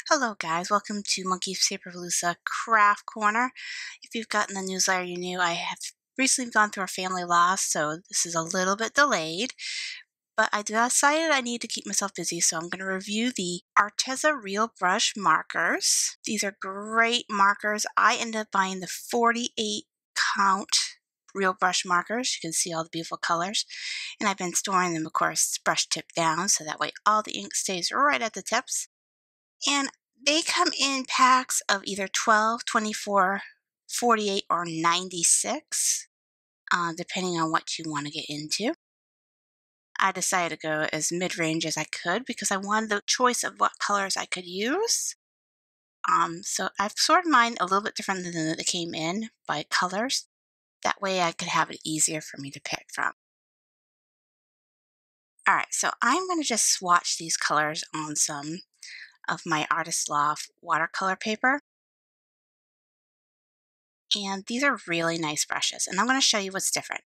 Hello guys, welcome to Monkey's Paperpalooza Craft Corner. If you've gotten the newsletter, you knew I have recently gone through a family loss, so this is a little bit delayed. But I decided I need to keep myself busy, so I'm going to review the Arteza Real Brush Markers. These are great markers. I ended up buying the 48 count real brush markers. You can see all the beautiful colors. And I've been storing them, of course, brush tip down, so that way all the ink stays right at the tips. And they come in packs of either 12, 24, 48, or 96, depending on what you want to get into. I decided to go as mid-range as I could because I wanted the choice of what colors I could use. So I've sorted mine a little bit different than they came in by colors. That way I could have it easier for me to pick from. Alright, so I'm going to just swatch these colors on some of my Artist Loft watercolor paper. And these are really nice brushes, and I'm going to show you what's different.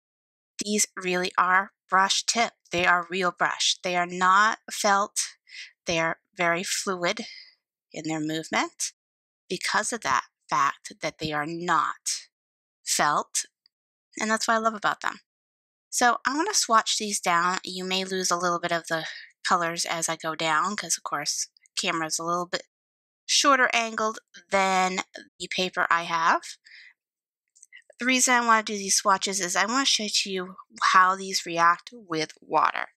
These really are brush tip. They are real brush. They are not felt. They are very fluid in their movement because of that fact that they are not felt, and that's what I love about them. So I'm going to swatch these down. You may lose a little bit of the colors as I go down because, of course, the camera is a little bit shorter angled than the paper I have. The reason I want to do these swatches is I want to show to you how these react with water.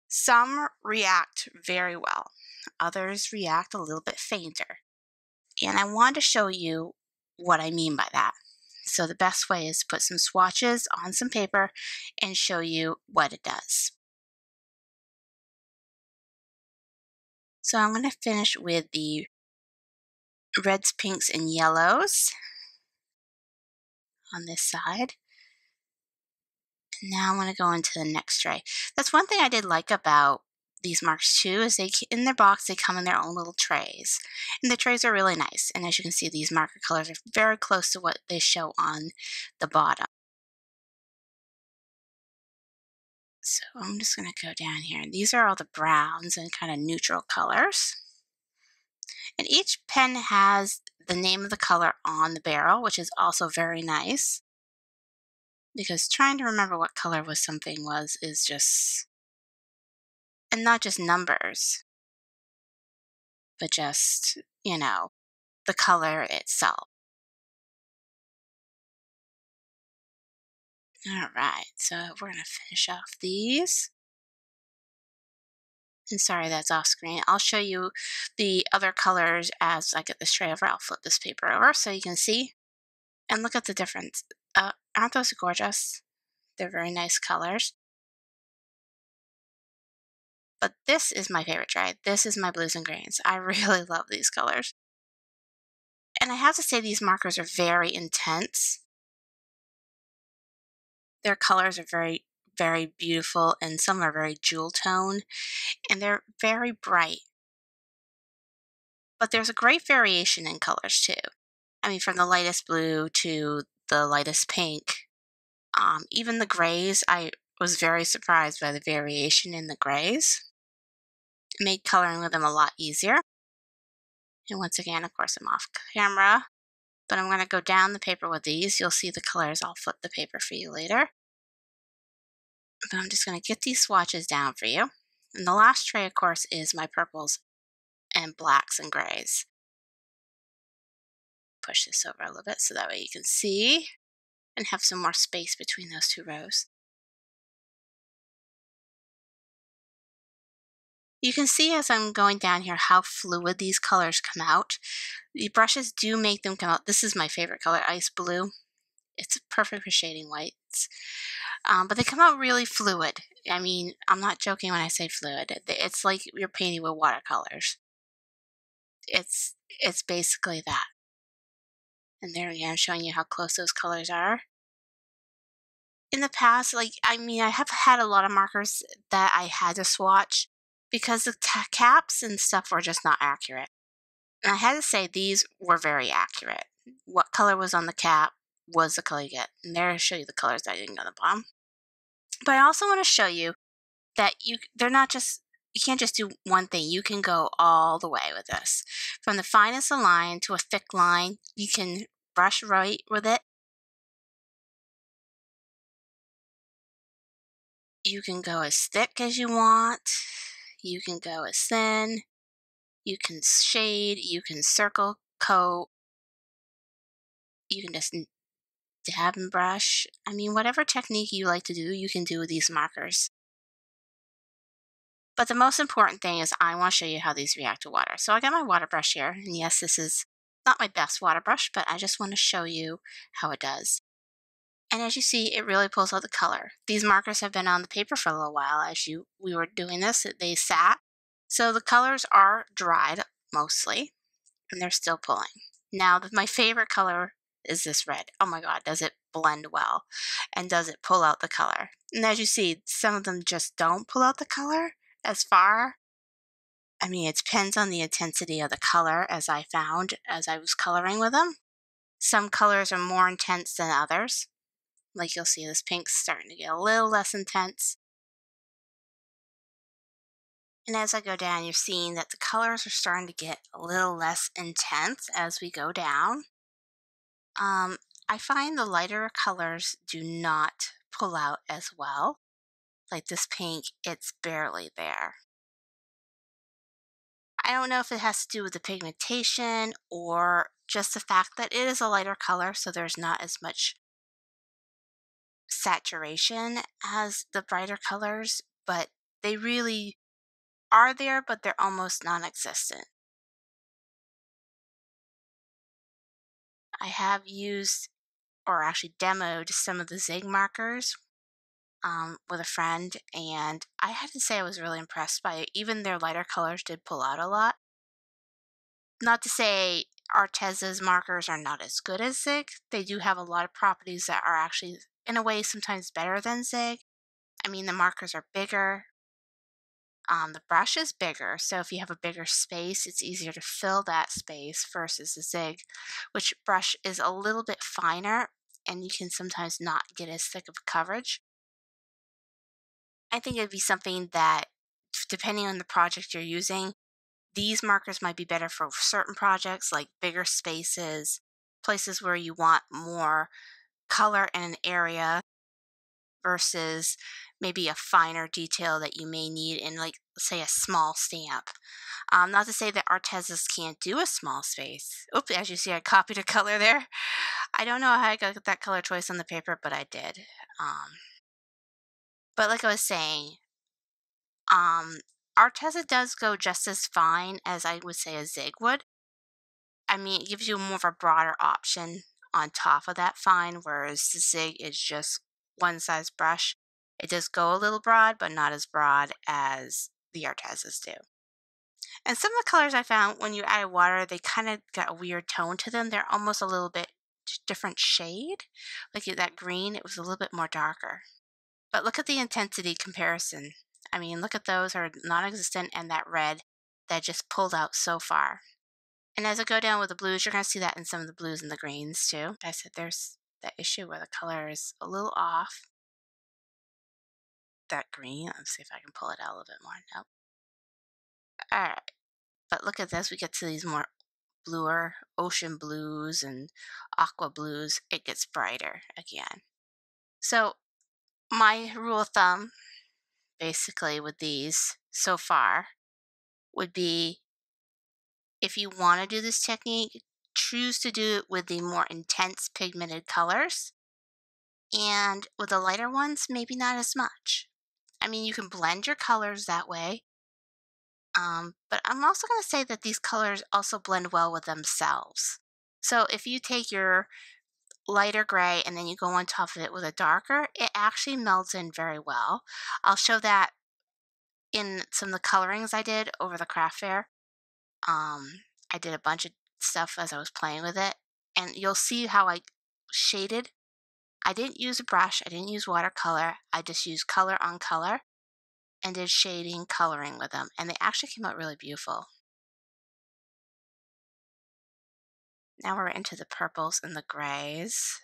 Some react very well. Others react a little bit fainter. And I want to show you what I mean by that. So the best way is to put some swatches on some paper and show you what it does. So I'm going to finish with the reds, pinks, and yellows on this side. And now I'm going to go into the next tray. That's one thing I did like about these markers too, is they in their box they come in their own little trays. And the trays are really nice. And as you can see, these marker colors are very close to what they show on the bottom. So I'm just going to go down here. And these are all the browns and kind of neutral colors. And each pen has the name of the color on the barrel, which is also very nice. Because trying to remember what color something was is just, and not just numbers, but just, you know, the color itself. Alright, so we're going to finish off these. And sorry that's off screen. I'll show you the other colors as I get this tray over. I'll flip this paper over so you can see. And look at the difference. Aren't those gorgeous? They're very nice colors. But this is my favorite tray. This is my blues and greens. I really love these colors. And I have to say these markers are very intense. Their colors are very, very beautiful, and some are very jewel tone, and they're very bright. But there's a great variation in colors too. I mean, from the lightest blue to the lightest pink. Even the grays, I was very surprised by the variation in the grays. It made coloring with them a lot easier. And once again, of course, I'm off camera. But I'm going to go down the paper with these. You'll see the colors. I'll flip the paper for you later. But I'm just going to get these swatches down for you. And the last tray, of course, is my purples and blacks and grays. Push this over a little bit so that way you can see and have some more space between those two rows. You can see as I'm going down here how fluid these colors come out. The brushes do make them come out. This is my favorite color, ice blue. It's perfect for shading whites. But they come out really fluid. I mean, I'm not joking when I say fluid. It's like you're painting with watercolors. It's basically that. And there again, I'm showing you how close those colors are. In the past, I have had a lot of markers that I had to swatch because the caps and stuff were just not accurate. And I had to say these were very accurate. What color was on the cap was the color you get. And there I show you the colors that I didn't go on the bottom. But I also want to show you that they're not just you can't just do one thing. You can go all the way with this. From the finest of line to a thick line, you can brush right with it. You can go as thick as you want. You can go as thin. You can shade. You can circle coat. You can just dab and brush. I mean, whatever technique you like to do, you can do with these markers. But the most important thing is I want to show you how these react to water. So I got my water brush here, and yes, this is not my best water brush, but I just want to show you how it does. And as you see, it really pulls out the color. These markers have been on the paper for a little while. We were doing this, they sat. So the colors are dried mostly, and they're still pulling. Now, my favorite color is this red. Oh my God, does it blend well? And does it pull out the color? And as you see, some of them just don't pull out the color as far. I mean, it depends on the intensity of the color, as I found as I was coloring with them. Some colors are more intense than others. Like you'll see, this pink's starting to get a little less intense. And as I go down, you're seeing that the colors are starting to get a little less intense as we go down. I find the lighter colors do not pull out as well. Like this pink, it's barely there. I don't know if it has to do with the pigmentation or just the fact that it is a lighter color, so there's not as much saturation as the brighter colors, but they really are there, but they're almost non-existent. I have used or actually demoed some of the zig markers with a friend, and I had to say I was really impressed by it. Even their lighter colors did pull out a lot. Not to say Arteza's markers are not as good as zig. They do have a lot of properties that are actually, in a way, sometimes better than zig. I mean, the markers are bigger. The brush is bigger, so if you have a bigger space, it's easier to fill that space versus the zig, which brush is a little bit finer, and you can sometimes not get as thick of coverage. I think it'd be something that, depending on the project you're using, these markers might be better for certain projects, like bigger spaces, places where you want more color in an area versus maybe a finer detail that you may need in, like, say, a small stamp. Not to say that Artezas can't do a small space. Oops, as you see, I copied a color there. I don't know how I got that color choice on the paper, but I did. But like I was saying, um, Arteza does go just as fine as I would say a zig would. I mean, it gives you more of a broader option on top of that fine, whereas the zig is just one size brush. It does go a little broad, but not as broad as the Artezas do. And some of the colors I found when you added water, they kind of got a weird tone to them. They're almost a little bit different shade. Like that green, it was a little bit more darker. But look at the intensity comparison. I mean, look at those are non-existent, and that red that just pulled out so far. And as I go down with the blues, you're going to see that in some of the blues and the greens too. Like I said, there's that issue where the color is a little off. That green, let's see if I can pull it out a little bit more. Nope. All right. But look at this. We get to these more bluer ocean blues and aqua blues. It gets brighter again. So my rule of thumb, basically with these so far, would be if you want to do this technique, choose to do it with the more intense pigmented colors. And with the lighter ones, maybe not as much. I mean, you can blend your colors that way. But I'm also going to say that these colors also blend well with themselves. So if you take your lighter gray and then you go on top of it with a darker, it actually melds in very well. I'll show that in some of the colorings I did over the craft fair. I did a bunch of stuff as I was playing with it, and you'll see how I shaded. I didn't use a brush, I didn't use watercolor, I just used color on color and did shading, coloring with them, and they actually came out really beautiful. Now we're into the purples and the grays.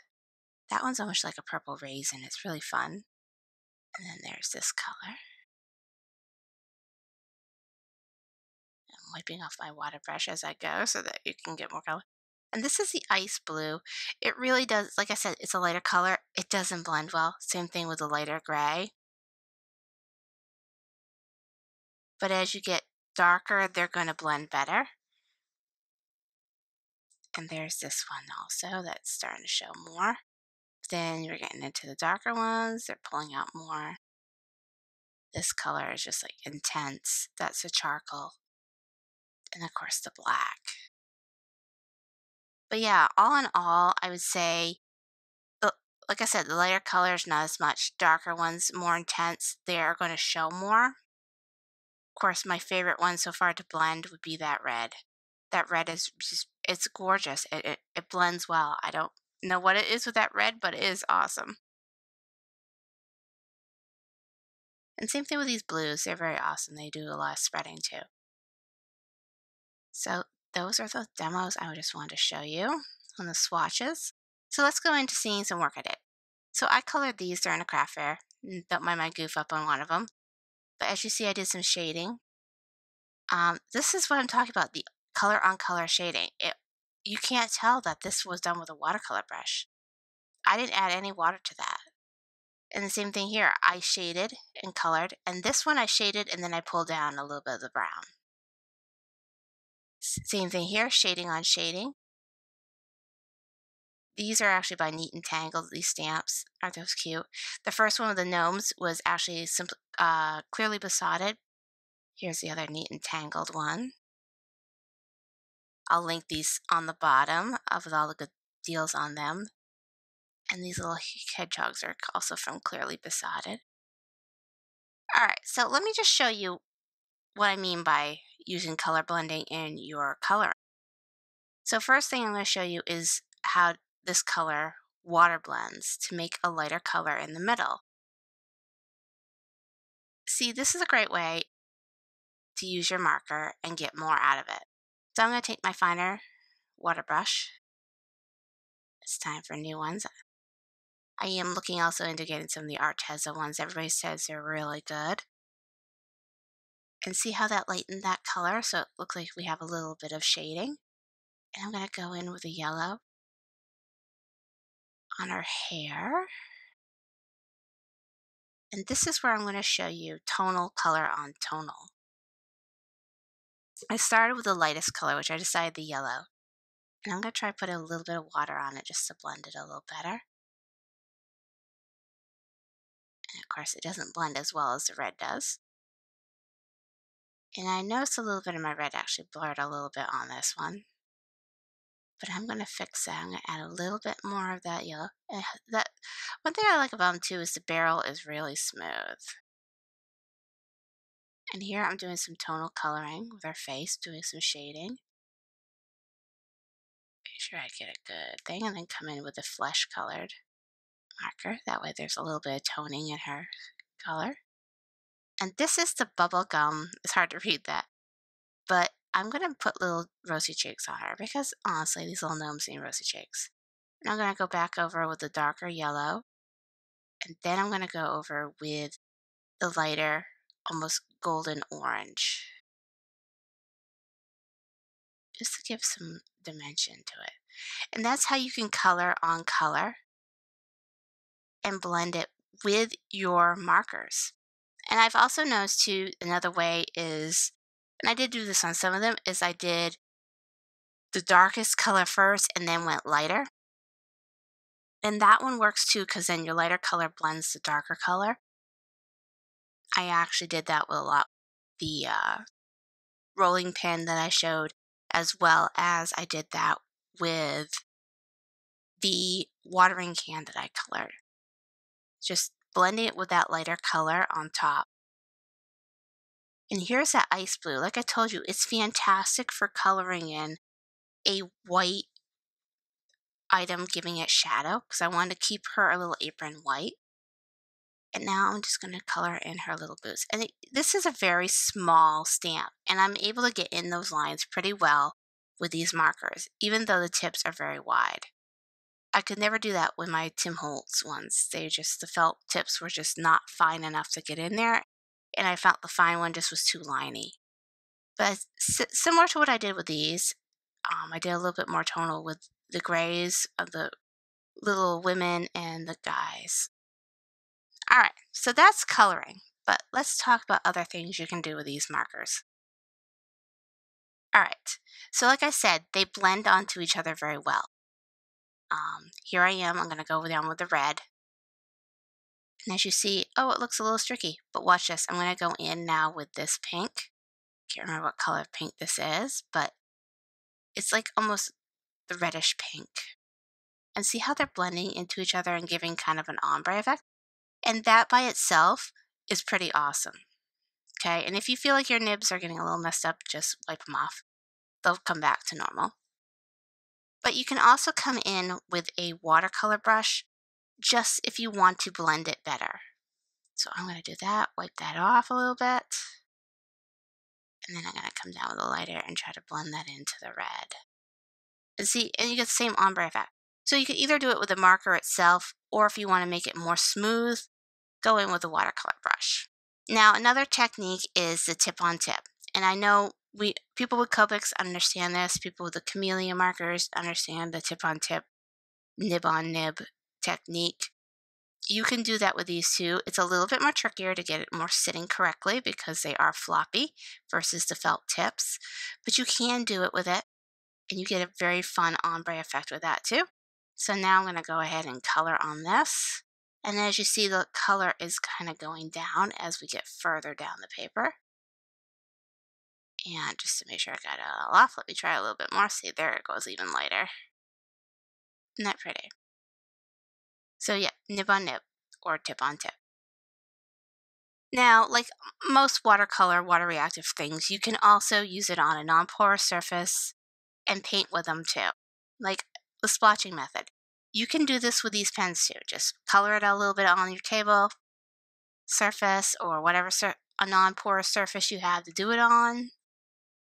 That one's almost like a purple raisin, it's really fun. And then there's this color. wiping off my water brush as I go so that you can get more color. And this is the ice blue. It really does, like I said, it's a lighter color. It doesn't blend well. Same thing with the lighter gray. But as you get darker, they're going to blend better. And there's this one also that's starting to show more. Then you're getting into the darker ones. They're pulling out more. This color is just like intense. That's the charcoal. And of course the black. But yeah, all in all, I would say, like I said, the lighter colors, not as much. Darker ones, more intense. They are going to show more. Of course, my favorite one so far to blend would be that red. That red is just, it's gorgeous. It blends well. I don't know what it is with that red, but it is awesome. And same thing with these blues. They're very awesome. They do a lot of spreading too. So those are the demos I just wanted to show you on the swatches. So let's go into seeing some work I did. So I colored these during a craft fair. Don't mind my goof up on one of them. But as you see, I did some shading. This is what I'm talking about, the color on color shading. You can't tell that this was done with a watercolor brush. I didn't add any water to that. And the same thing here, I shaded and colored. And this one I shaded and then I pulled down a little bit of the brown. Same thing here, shading on shading. These are actually by Neat and Tangled, these stamps. Aren't those cute? The first one with the gnomes was actually clearly besotted. Here's the other Neat and Tangled one. I'll link these on the bottom with all the good deals on them. And these little hedgehogs are also from Clearly Besotted. Alright, so let me just show you what I mean by using color blending in your coloring. So first thing I'm going to show you is how this color water blends to make a lighter color in the middle. See, this is a great way to use your marker and get more out of it. So I'm going to take my finer water brush. It's time for new ones. I am looking also into getting some of the Arteza ones. Everybody says they're really good. And see how that lightened that color? So it looks like we have a little bit of shading. And I'm going to go in with a yellow on her hair. And this is where I'm going to show you tonal color on tonal. I started with the lightest color, which I decided the yellow. And I'm going to try putting a little bit of water on it just to blend it a little better. And of course, it doesn't blend as well as the red does. And I noticed a little bit of my red actually blurred a little bit on this one. But I'm going to fix that. I'm going to add a little bit more of that yellow. And that one thing I like about them too is the barrel is really smooth. And here I'm doing some tonal coloring with her face, doing some shading. Make sure I get a good thing, and then come in with a flesh colored marker. That way there's a little bit of toning in her color. And this is the bubble gum. It's hard to read that. But I'm going to put little rosy cheeks on her because honestly, these little gnomes need rosy cheeks. And I'm going to go back over with the darker yellow. And then I'm going to go over with the lighter, almost golden orange. Just to give some dimension to it. And that's how you can color on color and blend it with your markers. And I've also noticed too, another way is, and I did do this on some of them, is I did the darkest color first and then went lighter. And that one works too because then your lighter color blends the darker color. I actually did that with a lot. The rolling pin that I showed, as well as I did that with the watering can that I colored. Just blending it with that lighter color on top. And here's that ice blue. Like I told you, it's fantastic for coloring in a white item, giving it shadow, because I wanted to keep her little apron white. And now I'm just going to color in her little boots. And this is a very small stamp, and I'm able to get in those lines pretty well with these markers, even though the tips are very wide. I could never do that with my Tim Holtz ones. The felt tips were just not fine enough to get in there, and I felt the fine one just was too liney. But similar to what I did with these, I did a little bit more tonal with the grays of the little women and the guys. All right, so that's coloring, but let's talk about other things you can do with these markers. All right, so like I said, they blend onto each other very well. Here I am, I'm going to go down with the red. And as you see, oh, it looks a little streaky, but watch this. I'm going to go in now with this pink. Can't remember what color of pink this is, but it's like almost the reddish pink. And see how they're blending into each other and giving kind of an ombre effect? And that by itself is pretty awesome. Okay, and if you feel like your nibs are getting a little messed up, just wipe them off. They'll come back to normal. But you can also come in with a watercolor brush just if you want to blend it better. So I'm going to do that, wipe that off a little bit. And then I'm going to come down with a lighter and try to blend that into the red. And see, and you get the same ombre effect. So you could either do it with the marker itself, or if you want to make it more smooth, go in with a watercolor brush. Now, another technique is the tip-on-tip. And I know people with Copics understand this. People with the camellia markers understand the tip-on-tip, nib-on-nib technique. You can do that with these too. It's a little bit more trickier to get it more sitting correctly because they are floppy versus the felt tips. But you can do it with it, and you get a very fun ombre effect with that too. So now I'm going to go ahead and color on this. And as you see, the color is kind of going down as we get further down the paper. And just to make sure I got it all off, let me try a little bit more. See, there it goes even lighter. Isn't that pretty? So yeah, nib on nib or tip on tip. Now, like most watercolor, water reactive things, you can also use it on a non-porous surface and paint with them too. Like the splotching method. You can do this with these pens too. Just color it a little bit on your table, surface, or whatever a non-porous surface you have to do it on.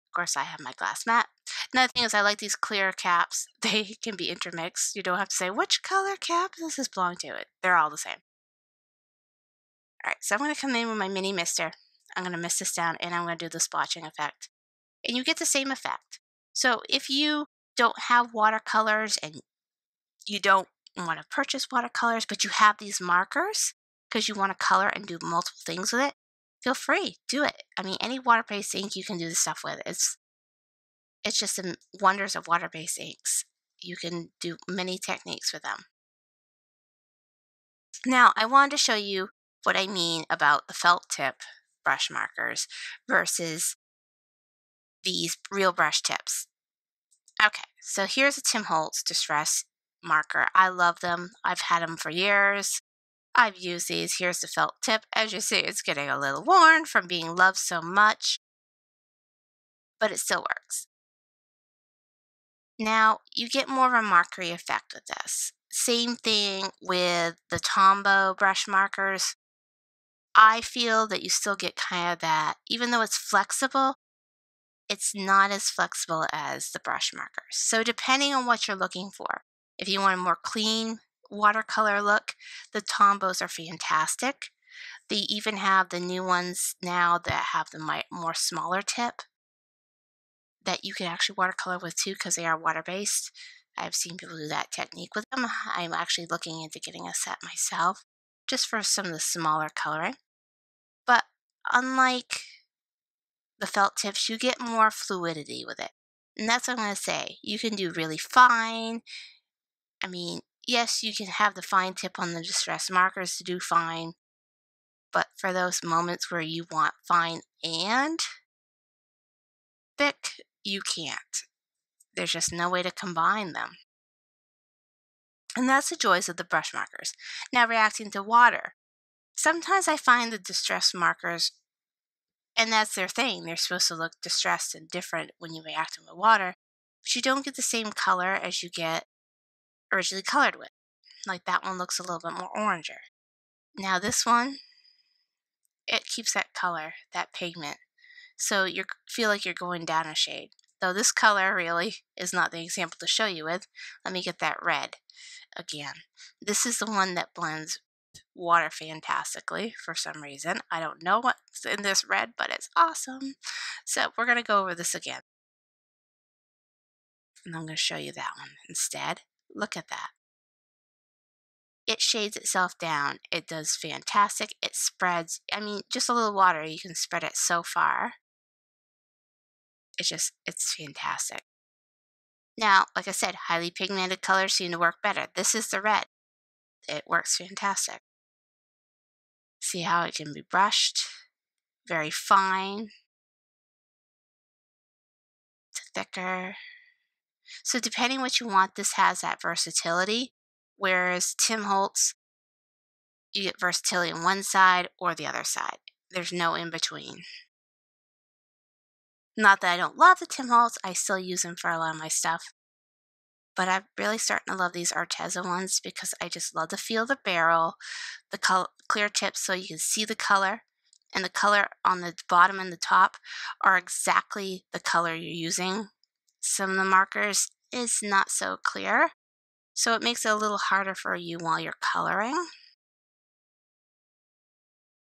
Of course, I have my glass mat. Another thing is I like these clear caps. They can be intermixed. You don't have to say, which color cap does this belong to? They're all the same. All right, so I'm going to come in with my mini mister. I'm going to mist this down, and I'm going to do the splotching effect. And you get the same effect. So if you don't have watercolors and you don't want to purchase watercolors, but you have these markers because you want to color and do multiple things with it, feel free, do it. I mean, any water-based ink you can do this stuff with. It's just the wonders of water-based inks. You can do many techniques with them. Now, I wanted to show you what I mean about the felt tip brush markers versus these real brush tips. Okay, so here's a Tim Holtz Distress marker. I love them. I've had them for years. I've used these. Here's the felt tip. As you see, it's getting a little worn from being loved so much, but it still works. Now, you get more of a markery effect with this. Same thing with the Tombow brush markers. I feel that you still get kind of that, even though it's flexible, it's not as flexible as the brush markers. So depending on what you're looking for, if you want a more clean watercolor look, the Tombows are fantastic. They even have the new ones now that have the more smaller tip that you can actually watercolor with too because they are water-based. I've seen people do that technique with them. I'm actually looking into getting a set myself just for some of the smaller coloring. But unlike the felt tips, you get more fluidity with it. And that's what I'm going to say. You can do really fine. I mean, yes, you can have the fine tip on the distress markers to do fine. But for those moments where you want fine and thick, you can't. There's just no way to combine them. And that's the joys of the brush markers. Now, reacting to water. Sometimes I find the distress markers, and that's their thing. They're supposed to look distressed and different when you react them with water, but you don't get the same color as you get originally colored with. Like that one looks a little bit more oranger. Now this one, it keeps that color, that pigment. So you feel like you're going down a shade. Though this color really is not the example to show you with. Let me get that red again. This is the one that blends water fantastically for some reason. I don't know what's in this red, but it's awesome. So we're going to go over this again. And I'm going to show you that one instead. Look at that. It shades itself down. It does fantastic. It spreads. I mean, just a little water, you can spread it so far. It's fantastic. Now, like I said, highly pigmented colors seem to work better. This is the red. It works fantastic. See how it can be brushed? Very fine to thicker. So depending what you want, this has that versatility. Whereas Tim Holtz, you get versatility on one side or the other side. There's no in between. Not that I don't love the Tim Holtz, I still use them for a lot of my stuff. But I'm really starting to love these Arteza ones because I just love the feel of the barrel, the clear tips so you can see the color, and the color on the bottom and the top are exactly the color you're using. Some of the markers is not so clear, so it makes it a little harder for you while you're coloring.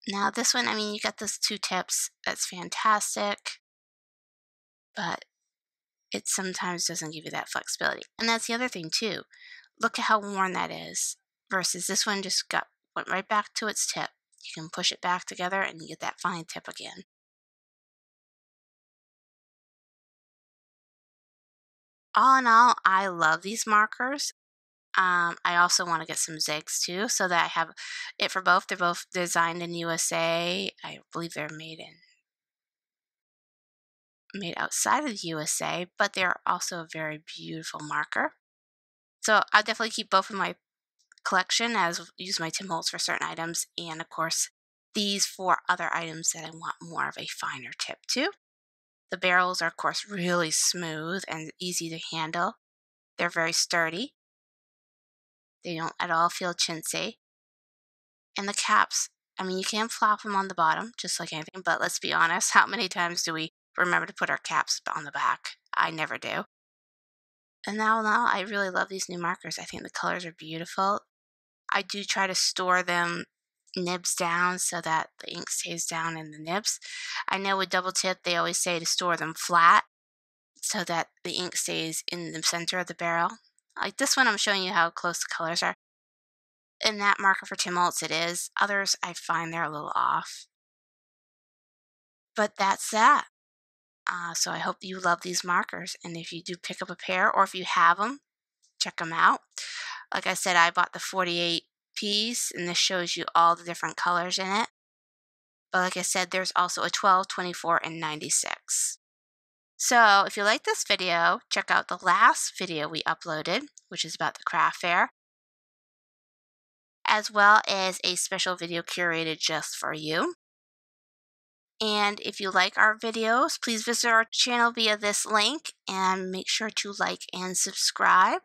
Now this one, I mean, you got those two tips, that's fantastic, but it sometimes doesn't give you that flexibility. And that's the other thing too. Look at how worn that is versus this one just went right back to its tip. You can push it back together and you get that fine tip again. All in all, I love these markers. I also want to get some zigs too, so that I have it for both. They're both designed in USA. I believe they're made outside of the USA, but they're also a very beautiful marker. So I'll definitely keep both of my collection as use my Tim Holtz for certain items, and of course these for other items that I want more of a finer tip to. The barrels are of course really smooth and easy to handle. They're very sturdy. They don't at all feel chintzy. And the caps, I mean, you can flop them on the bottom just like anything, but let's be honest, how many times do we remember to put our caps on the back? I never do. And now I really love these new markers. I think the colors are beautiful. I do try to store them nibs down so that the ink stays down in the nibs. I know with double tip, they always say to store them flat so that the ink stays in the center of the barrel. Like this one, I'm showing you how close the colors are. In that marker for Tim Holtz, it is. Others, I find they're a little off. But that's that. So I hope you love these markers. And if you do pick up a pair, or if you have them, check them out. Like I said, I bought the 48 piece, and this shows you all the different colors in it. But like I said, there's also a 12, 24, and 96. So if you like this video, check out the last video we uploaded, which is about the craft fair, as well as a special video curated just for you. And if you like our videos, please visit our channel via this link and make sure to like and subscribe.